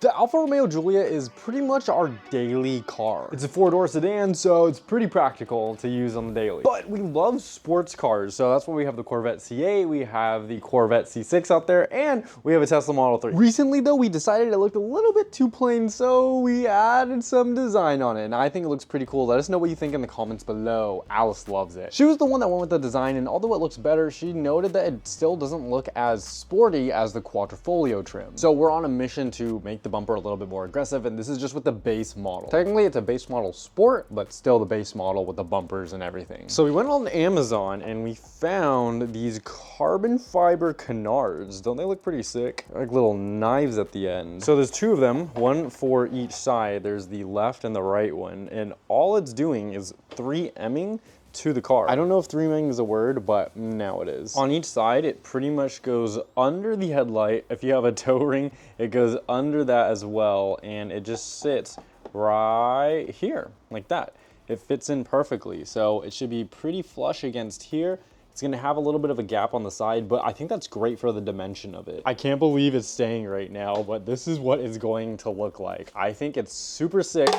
The Alfa Romeo Giulia is pretty much our daily car. It's a four-door sedan, so it's pretty practical to use on the daily. But we love sports cars, so that's why we have the Corvette C8, we have the Corvette C6 out there, and we have a Tesla Model 3. Recently though, we decided it looked a little bit too plain, so we added some design on it, and I think it looks pretty cool. Let us know what you think in the comments below. Alice loves it. She was the one that went with the design, and although it looks better, she noted that it still doesn't look as sporty as the Quadrifoglio trim. So we're on a mission to make the bumper a little bit more aggressive, and this is just with the base model. Technically it's a base model sport, but still the base model with the bumpers and everything. So we went on Amazon and we found these carbon fiber canards. Don't they look pretty sick? Like little knives at the end. So there's two of them, one for each side. There's the left and the right one, and all it's doing is 3M'ing to the car. I don't know if 3M'ing is a word, but now it is. On each side, it pretty much goes under the headlight. If you have a toe ring, it goes under that as well, and it just sits right here, like that. It fits in perfectly, so it should be pretty flush against here. It's gonna have a little bit of a gap on the side, but I think that's great for the dimension of it. I can't believe it's staying right now, but this is what it's going to look like. I think it's super sick.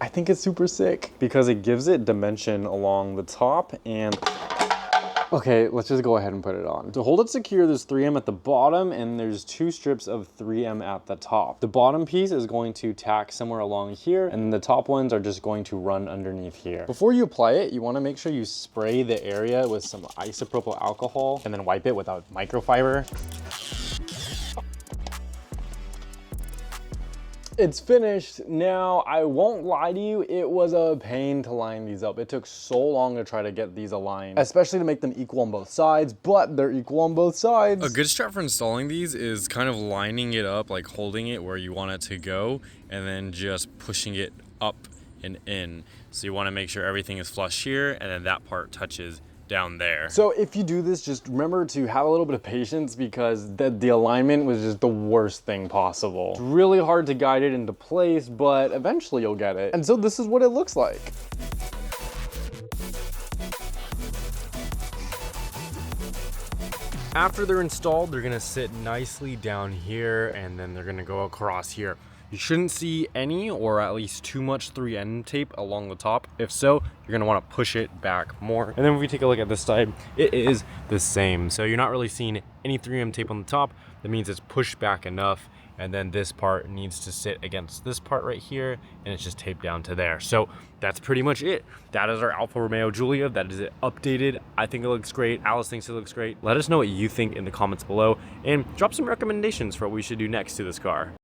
I think it's super sick because it gives it dimension along the top and okay, let's just go ahead and put it on. To hold it secure, there's 3M at the bottom and there's two strips of 3M at the top. The bottom piece is going to tack somewhere along here, and the top ones are just going to run underneath here. Before you apply it, you wanna make sure you spray the area with some isopropyl alcohol and then wipe it with a microfiber. It's finished. Now, I won't lie to you, it was a pain to line these up. It took so long to try to get these aligned, especially to make them equal on both sides, but they're equal on both sides. A good strat for installing these is kind of lining it up, like holding it where you want it to go, and then just pushing it up and in. So you want to make sure everything is flush here, and then that part touches down there. So if you do this, just remember to have a little bit of patience because the alignment was just the worst thing possible. It's really hard to guide it into place, but eventually you'll get it. And so this is what it looks like. After they're installed, they're gonna sit nicely down here, and then they're gonna go across here. You shouldn't see any or at least too much 3M tape along the top. If so, you're gonna wanna push it back more. And then if we take a look at this side, it is the same. So you're not really seeing any 3M tape on the top. That means it's pushed back enough. And then this part needs to sit against this part right here, and it's just taped down to there. So that's pretty much it. That is our Alfa Romeo Giulia. That is it updated. I think it looks great. Alice thinks it looks great. Let us know what you think in the comments below, and drop some recommendations for what we should do next to this car.